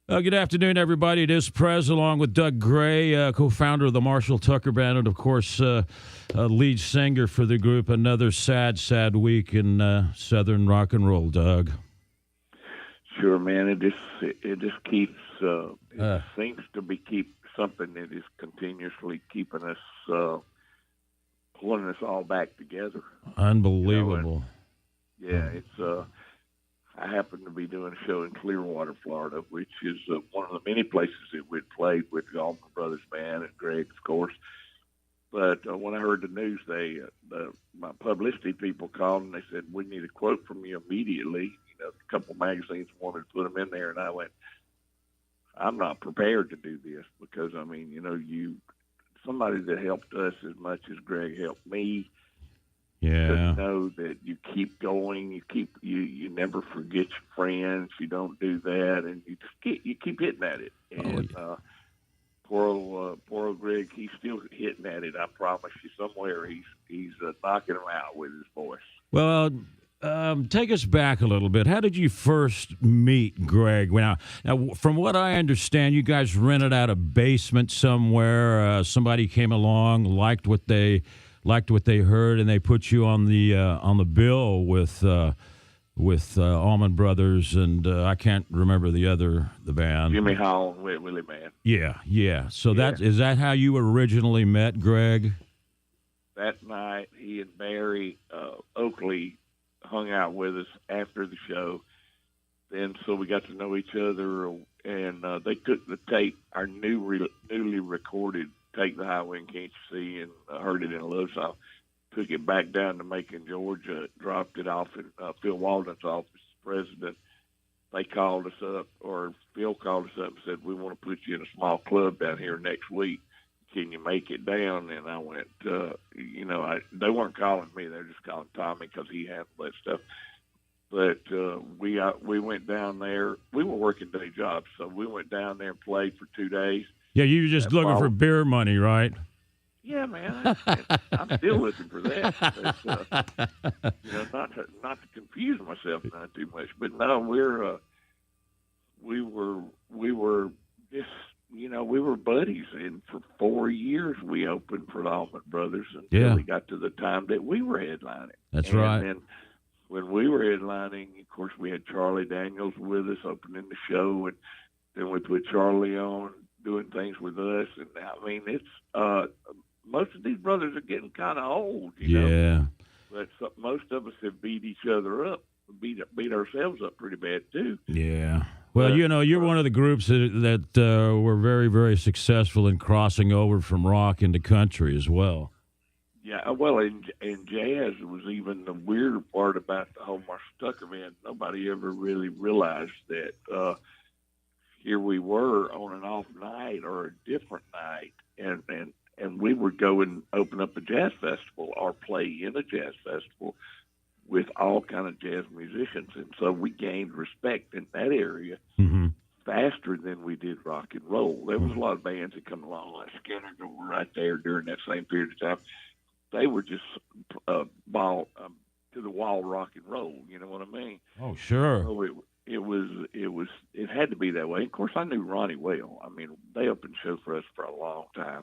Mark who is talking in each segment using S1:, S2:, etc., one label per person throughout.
S1: Good afternoon, everybody. It is Prez along with Doug Gray, co-founder of the Marshall Tucker Band, and, of course, lead singer for the group. Another sad, sad week in Southern rock and roll, Doug.
S2: Sure, man. It just keeps it seems to be something that is continuously keeping us pulling us all back together.
S1: Unbelievable.
S2: It's I happen to be doing a show in Clearwater, Florida, which is one of the many places that we'd played with the Allman Brothers Band and Gregg, of course. But when I heard the news, my publicity people called and they said, "We need a quote from you immediately." A couple of magazines wanted to put them in there, and I went, "I'm not prepared to do this because, somebody that helped us as much as Gregg helped me."
S1: Yeah.
S2: To know that you keep going, you never forget your friends. You don't do that, and you keep hitting at it. And poor old Gregg, he's still hitting at it. I promise you, somewhere he's knocking them out with his voice.
S1: Well, take us back a little bit. How did you first meet Gregg? Now, from what I understand, you guys rented out a basement somewhere. Somebody came along, liked what they heard, and they put you on the bill with Allman Brothers, and I can't remember the band.
S2: Jimmy Hall and Willie Man.
S1: Yeah. So is that how you originally met Gregg?
S2: That night, he and Barry Oakley hung out with us after the show. Then, so we got to know each other, and they took the tape, our newly recorded "Take the Highway and Can't You See," and heard it in a love song. Took it back down to Macon, Georgia, dropped it off in Phil Walden's office, president. They called us up, or Phil called us up and said, "We want to put you in a small club down here next week. Can you make it down?" And I went, they weren't calling me; they were just calling Tommy because he handled that stuff. But we went down there. We were working day jobs, so we went down there and played for 2 days.
S1: Yeah, you were just looking for beer money, right?
S2: Yeah, man. I'm still looking for that. But, not to confuse myself not too much, but no, we were just, we were buddies, and for 4 years we opened for the Allman Brothers until we got to the time that we were headlining.
S1: That's right.
S2: And then when we were headlining, of course, we had Charlie Daniels with us opening the show, and then we put Charlie on doing things with us. And I mean, it's most of these brothers are getting kind of old, you know. But most of us have beat each other up, beat ourselves up pretty bad too.
S1: Yeah. Well, you're one of the groups that were very, very successful in crossing over from rock into country as well.
S2: Yeah, well, in jazz was even the weirder part about the whole Marshall Tucker band. Nobody ever really realized that here we were on an off night or a different night, and we would go and open up a jazz festival or play in a jazz festival with all kind of jazz musicians, and so we gained respect in that area faster than we did rock and roll. There was a lot of bands that come along, like Skinner, that were right there during that same period of time. They were just ball to the wall rock and roll. You know what I mean?
S1: Oh, sure.
S2: So it had to be that way. Of course, I knew Ronnie well. I mean, they opened show for us for a long time.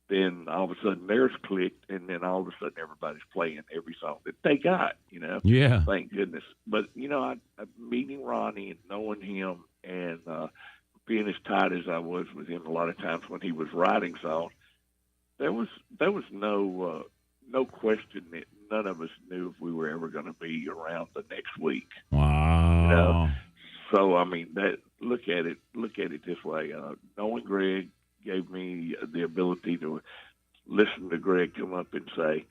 S2: Then all of a sudden theirs clicked, and then all of a sudden everybody's playing every song that they got.
S1: Yeah.
S2: Thank goodness. But I meeting Ronnie and knowing him and being as tight as I was with him, a lot of times when he was writing songs, there was no question that none of us knew if we were ever going to be around the next week.
S1: Wow.
S2: So I mean, look at it this way. Knowing Gregg gave me the ability to listen to Gregg come up and say,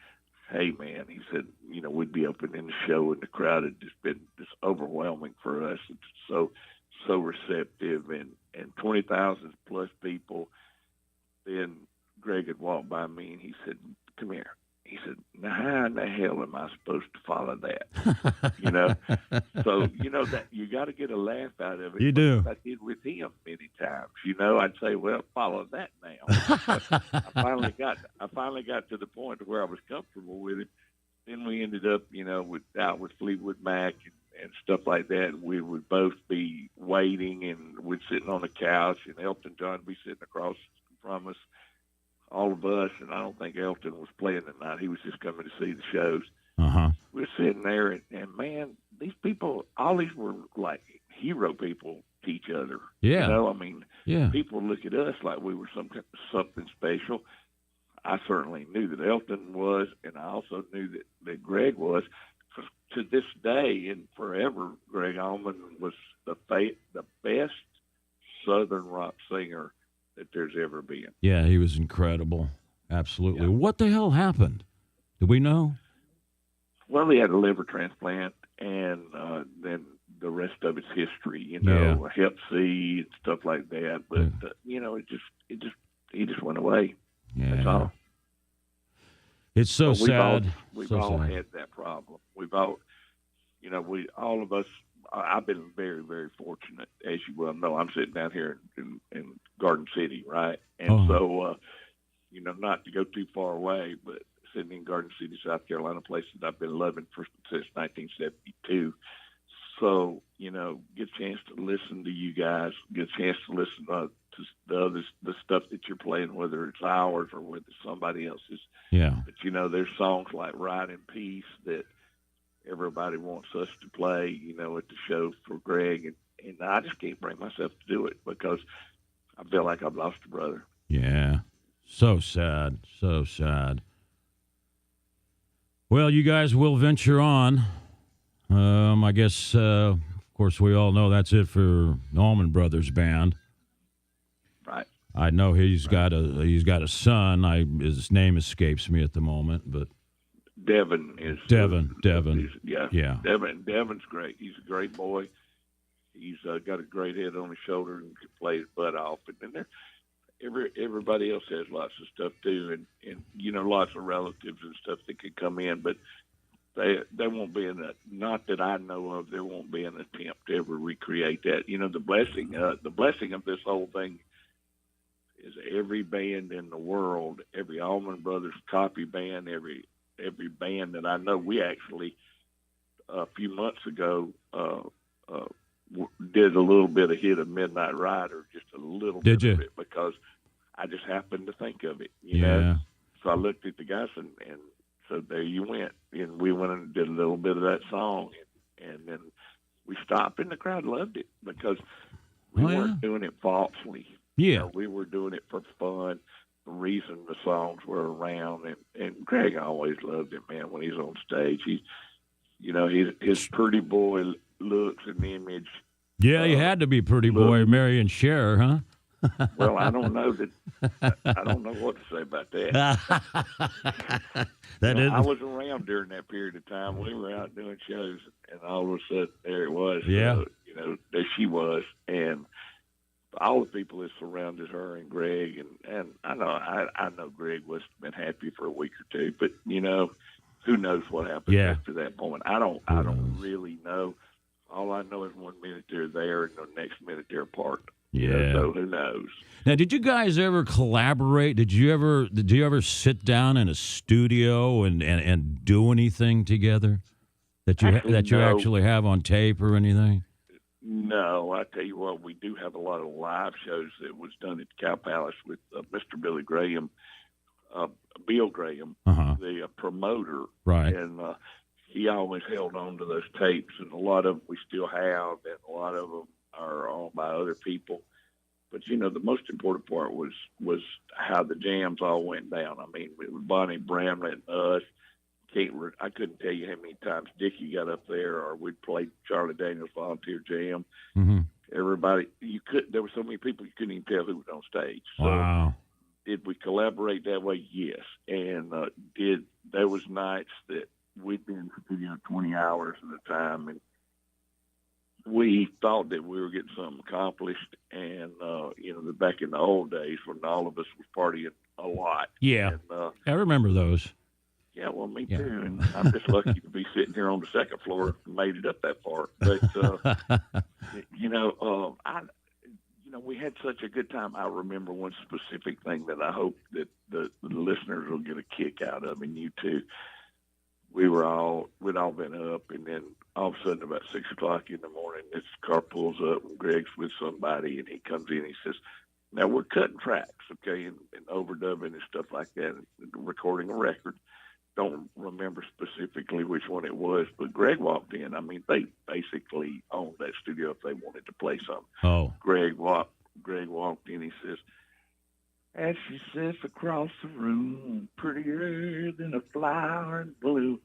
S2: "Hey, man," he said, we'd be opening the show, and the crowd had just been just overwhelming for us. It's so receptive, and 20,000 plus people. Then Gregg had walked by me, and he said, "Come here." He said, "Now, how in the hell am I supposed to follow that?" So, that you got to get a laugh out of it.
S1: You do.
S2: I did with him many times. I'd say, "Well, follow that now." I finally got to the point where I was comfortable with it. Then we ended up, out with Fleetwood Mac and stuff like that. We would both be waiting, and we'd sitting on the couch, and Elton John would be sitting across from us, all of us. And I don't think Elton was playing that night. He was just coming to see the shows. We're sitting there, and man, these people, all these were like hero people to each other.
S1: Yeah.
S2: You know, I mean,
S1: Yeah.
S2: people look at us like we were something special. I certainly knew that Elton was, and I also knew that Gregg was. To this day and forever, Gregg Allman was the best Southern rock singer that there's ever been.
S1: Yeah, he was incredible. Absolutely.
S2: Yeah.
S1: What the hell happened? Do we know?
S2: Well, he had a liver transplant, and then the rest of it's history. You know, Hep C and stuff like that. But you know, he just went away.
S1: Yeah.
S2: That's all.
S1: It's so sad.
S2: We've all had that problem. We've all, you know, all of us. I've been very, very fortunate, as you well know. I'm sitting down here in Garden City, right? And so, you know, not to go too far away, but sitting in Garden City, South Carolina, a place that I've been loving since 1972. So, you know, get a chance to listen to you guys, get a chance to listen to the stuff that you're playing, whether it's ours or whether it's somebody else's.
S1: Yeah.
S2: But, you know, there's songs like Ride in Peace that everybody wants us to play, you know, at the show for Gregg. And I just can't bring myself to do it because I feel like I've lost a brother.
S1: Yeah. So sad. So sad. Well, you guys will venture on. I guess, of course, we all know that's it for Allman Brothers Band.
S2: Right.
S1: I know he's got a son. His name escapes me at the moment, but
S2: Devin is
S1: Devin.
S2: Yeah. Devin's great. He's a great boy. He's got a great head on his shoulder and can play his butt off. And then everybody else has lots of stuff too, and you know, lots of relatives and stuff that could come in, but they won't be not that I know of. There won't be an attempt to ever recreate that. You know, the blessing of this whole thing is every band in the world, every Allman Brothers copy band, every band that I know. We actually a few months ago did a little bit of Hit of Midnight Rider, just a little bit of it, because I just happened to think of it. You know? So I looked at the guys and so there you went, and we went and did a little bit of that song, and then we stopped, and the crowd loved it because we weren't doing it falsely.
S1: Yeah,
S2: you know, we were doing it for fun. The reason the songs were around, and Gregg always loved it, man. When he's on stage, his pretty boy looks and image.
S1: Yeah, he had to be pretty boy, marrying Cher, huh?
S2: Well, I don't know what to say about that. I was around during that period of time. We were out doing shows, and all of a sudden there it was.
S1: Yeah.
S2: There she was, and all the people that surrounded her and Gregg, and I know Gregg was been happy for a week or two, but you know, who knows what happened after that point? I don't really know. All I know is 1 minute they're there, and the next minute they're apart.
S1: Yeah.
S2: So who knows?
S1: Now, did you guys ever collaborate? Did you ever sit down in a studio and do anything together that you actually have on tape or anything?
S2: No, I tell you what, we do have a lot of live shows that was done at the Cow Palace with Mr. Billy Graham, Bill Graham, the promoter,
S1: right?
S2: And he always held on to those tapes, and a lot of them we still have, and a lot of them are owned by other people. But you know, the most important part was how the jams all went down. I mean, it was Bonnie Bramlett and us. I couldn't tell you how many times Dickie got up there, or we'd play Charlie Daniels Volunteer Jam.
S1: Mm-hmm.
S2: Everybody, there were so many people you couldn't even tell who was on stage. So
S1: wow.
S2: Did we collaborate that way? Yes. And there was nights that we'd been in the studio 20 hours at a time, and we thought that we were getting something accomplished. And back in the old days when all of us was partying a lot.
S1: Yeah,
S2: and,
S1: I remember those.
S2: Yeah, well, me too. And I'm just lucky to be sitting here on the second floor and made it up that far. But we had such a good time. I remember one specific thing that I hope that the listeners will get a kick out of, and you too. we'd all been up, and then all of a sudden about 6 o'clock in the morning, this car pulls up, and Greg's with somebody, and he comes in, and he says, "Now we're cutting tracks, okay, and overdubbing and stuff like that, and recording a record." Don't remember specifically which one it was, but Gregg walked in. I mean, they basically owned that studio if they wanted to play something.
S1: Oh.
S2: Gregg walked in. He says, "As she sits across the room, prettier than a flower in bloom."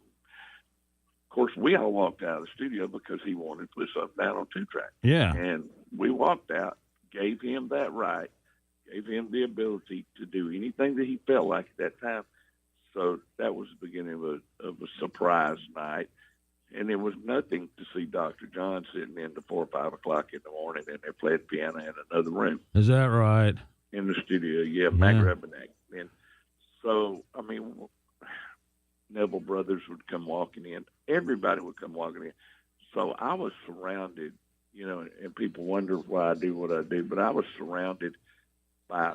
S2: Of course, we all walked out of the studio because he wanted to put something down on 2-track.
S1: Yeah.
S2: And we walked out, gave him that right, gave him the ability to do anything that he felt like at that time. So that was the beginning of a surprise night. And it was nothing to see Dr. John sitting in to 4 or 5 o'clock in the morning, and they're playing piano in another room.
S1: Is that right?
S2: In the studio, yeah, Mac Rebenek. And so, I mean, Neville Brothers would come walking in. Everybody would come walking in. So I was surrounded, and people wonder why I do what I do, but I was surrounded by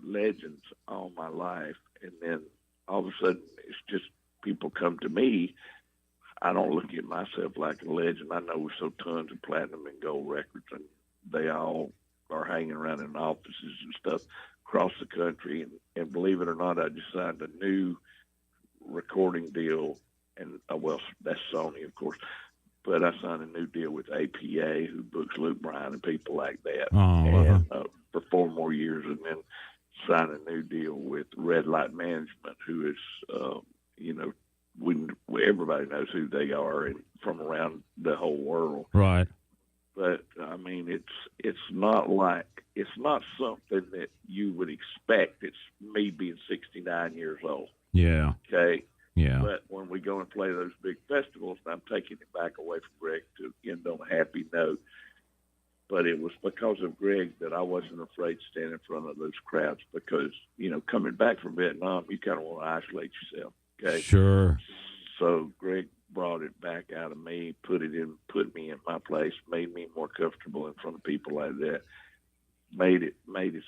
S2: legends all my life. And then all of a sudden, it's just people come to me. I don't look at myself like a legend. I know we sold tons of platinum and gold records, and they all are hanging around in offices and stuff across the country. And believe it or not, I just signed a new recording deal, and well, that's Sony, of course. But I signed a new deal with APA, who books Luke Bryan and people like that, for 4 more years, and then signed a new deal with Red Light Management, who is, everybody knows who they are and from around the whole world.
S1: Right.
S2: But I mean, it's not something that you would expect. It's me being 69 years old.
S1: Yeah.
S2: Okay.
S1: Yeah.
S2: But when we go and play those big festivals, I'm taking it back away from Gregg to end on a happy note. But it was because of Gregg that I wasn't afraid to stand in front of those crowds because, coming back from Vietnam, you kind of want to isolate yourself. Okay.
S1: Sure.
S2: So Gregg brought it back out of me, put me in my place, made me more comfortable in front of people like that. Made it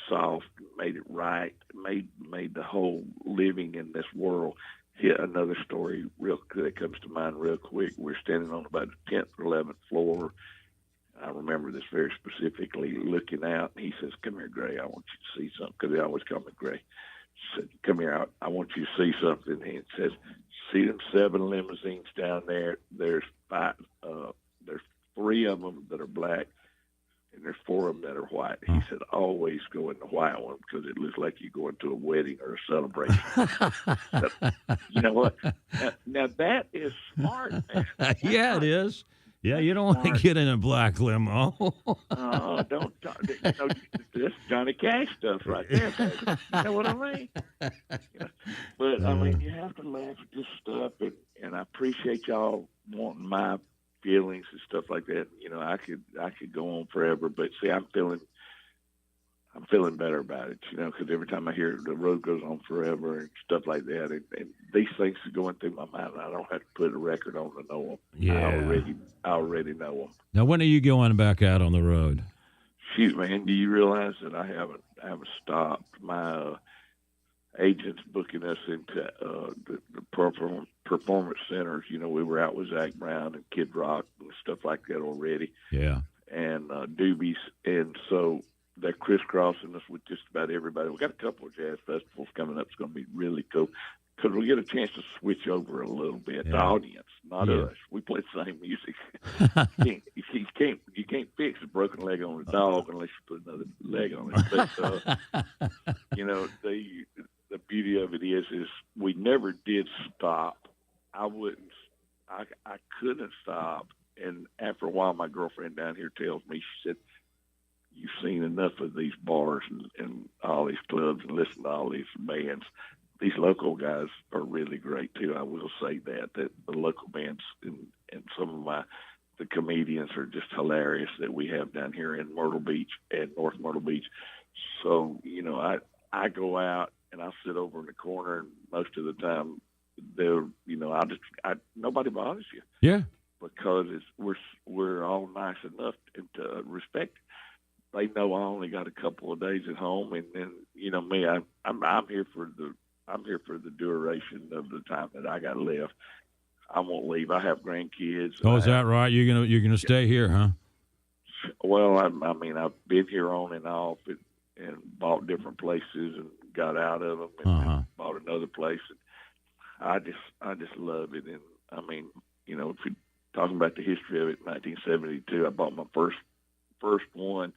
S2: soft, made it right, made the whole living in this world. Hit another story that comes to mind real quick. We're standing on about the 10th or 11th floor. I remember this very specifically, looking out, and he says, "Come here, Gray, I want you to see something," because they always call me Gray. He said, "Come here, I want you to see something." And he says, "See them 7 limousines down there? There's 3 of them that are black, and there's 4 of them that are white." He said, "Always go in the white one because it looks like you're going to a wedding or a celebration." So, you know what? Now that is smart, man.
S1: Yeah, it is. Yeah, you don't want to get in a black limo.
S2: Oh, don't. That's Johnny Cash stuff right there, baby. You know what I mean? But I mean, you have to laugh at this stuff, and I appreciate y'all wanting my feelings and stuff like that. I could go on forever, but see, I'm feeling better about it, because every time I hear the road goes on forever and stuff like that, and these things are going through my mind, and I don't have to put a record on to know them.
S1: Yeah.
S2: I already know them.
S1: Now, when are you going back out on the road?
S2: Shoot, man, do you realize that I haven't stopped? My agents booking us into the performance centers. We were out with Zach Brown and Kid Rock and stuff like that already.
S1: Yeah.
S2: And Doobies, and so they're crisscrossing us with just about everybody. We got a couple of jazz festivals coming up. It's going to be really cool because we get a chance to switch over a little bit. Yeah. The audience, not us. We play the same music. you can't fix a broken leg on a dog unless you put another leg on it. But the beauty of it is we never did stop. I couldn't stop. And after a while, my girlfriend down here tells me, she said, "You've seen enough of these bars and all these clubs and listened to all these bands. These local guys are really great too." I will say that the local bands and some of the comedians are just hilarious that we have down here in Myrtle Beach and North Myrtle Beach. So, I go out and I sit over in the corner, and most of the time nobody bothers you.
S1: Yeah.
S2: Because we're all nice enough to respect it. They know I only got a couple of days at home, and then me, I'm here for the duration of the time that I got left. I won't leave. I have grandkids.
S1: Oh, is that right? You're gonna stay here, huh?
S2: Well, I mean, I've been here on and off and bought different places and got out of them and bought another place. And I just love it. And I mean, you know, if you're talking about the history of it, 1972, I bought my first one.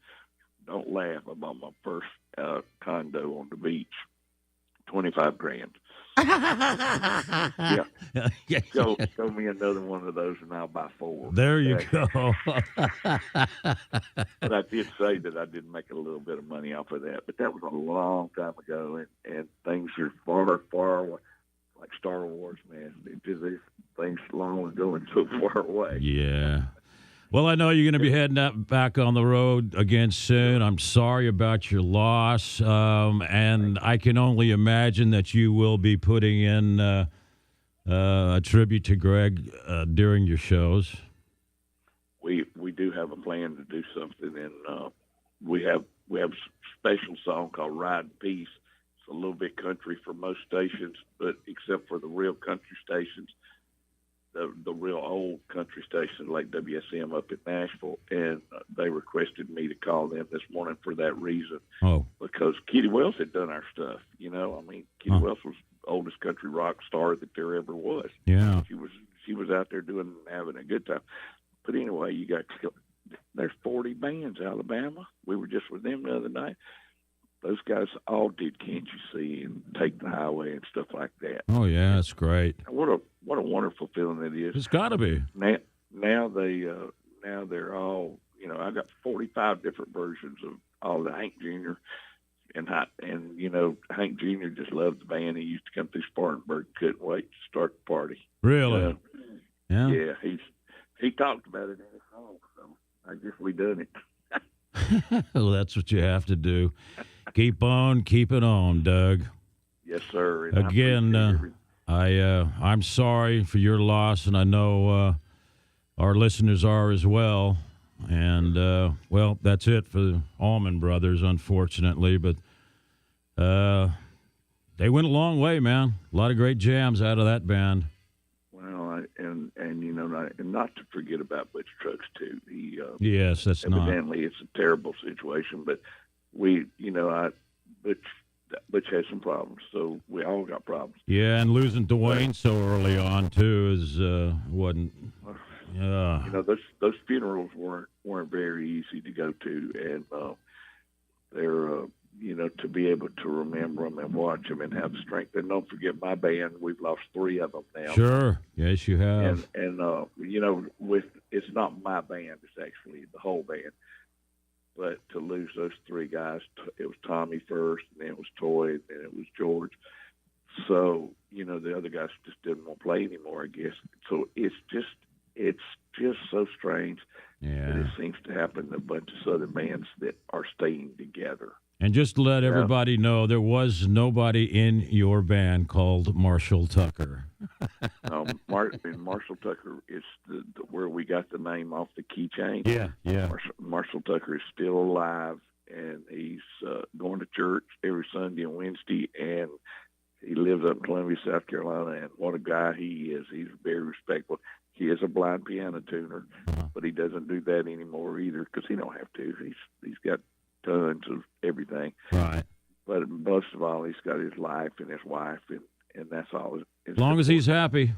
S2: Don't laugh. I bought my first condo on the beach, $25,000. Yeah. Show me another one of those, and I'll buy 4.
S1: There you go.
S2: But I did say that I did make a little bit of money off of that. But that was a long time ago, and things are far, far away. Like Star Wars, man. These things long ago and so far away.
S1: Yeah. Well, I know you're going to be heading back on the road again soon. I'm sorry about your loss, and I can only imagine that you will be putting in a tribute to Gregg during your shows.
S2: We do have a plan to do something, and we have a special song called "Ride in Peace." It's a little bit country for most stations, but except for the real country stations. The real old country station like WSM up in Nashville, and they requested me to call them this morning for that reason.
S1: Oh,
S2: because Kitty Wells had done our stuff. You know, I mean, Kitty Wells was the oldest country rock star that there ever was.
S1: Yeah,
S2: she was out there having a good time. But anyway, there's 40 bands, Alabama. We were just with them the other night. Those guys all did "Can't You See" and "Take the Highway" and stuff like that.
S1: Oh yeah, that's great.
S2: What a wonderful feeling it is.
S1: It's got to be.
S2: Now they're all, you know, I got 45 different versions of all the Hank Jr. and you know, Hank Jr. just loved the band. He used to come through Spartanburg, couldn't wait to start the party.
S1: Really? Yeah.
S2: Yeah, he talked about it in his song, so I guess we done it.
S1: Well, that's what you have to do. Keep on keeping on, Doug.
S2: Yes, sir. And
S1: again, I'm sorry for your loss, and I know our listeners are as well. And, well, that's it for the Allman Brothers, unfortunately. But they went a long way, man. A lot of great jams out of that band.
S2: Well, and you know, and not to forget about Butch Trucks, too.
S1: Yes, that's
S2: evidently it's a terrible situation, but Butch has some problems, so we all got problems.
S1: Yeah, and losing Dwayne so early on too wasn't.
S2: You know, those funerals weren't very easy to go to, and they're you know, to be able to remember them and watch them and have the strength. And don't forget my band; we've lost 3 of them now.
S1: Sure, yes, you have.
S2: And you know, it's not my band; it's actually the whole band. But to lose those 3 guys, it was Tommy first, and then it was Toy, and then it was George. So, you know, the other guys just didn't want to play anymore, I guess. So it's just so strange that it seems to happen to a bunch of Southern bands that are staying together.
S1: And just to let everybody know, there was nobody in your band called Marshall Tucker.
S2: Marshall Tucker is where we got the name off the keychain.
S1: Yeah.
S2: Marshall Tucker is still alive, and he's going to church every Sunday and Wednesday, and he lives up in Columbia, South Carolina, and what a guy he is. He's very respectful. He is a blind piano tuner, but he doesn't do that anymore either because he don't have to. He's got tons of everything.
S1: Right.
S2: But most of all, he's got his life and his wife, and that's all.
S1: As long as he's happy.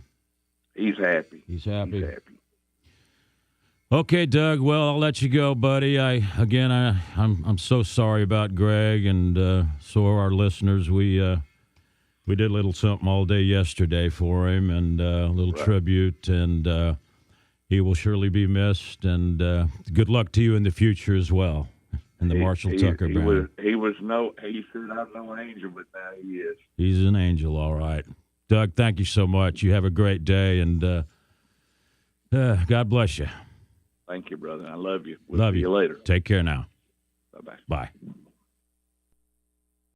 S2: He's happy.
S1: He's happy. Okay, Doug. Well, I'll let you go, buddy. I'm so sorry about Gregg, and so are our listeners. We did a little something all day yesterday for him, and a little tribute, and he will surely be missed. And good luck to you in the future as well. And the Marshall Tucker band.
S2: He should not no angel, but now he is.
S1: He's an angel, all right. Doug, thank you so much. You have a great day, and God bless you.
S2: Thank you, brother. I love you.
S1: Love
S2: see you later.
S1: Take care now.
S2: Bye-bye.
S1: Bye.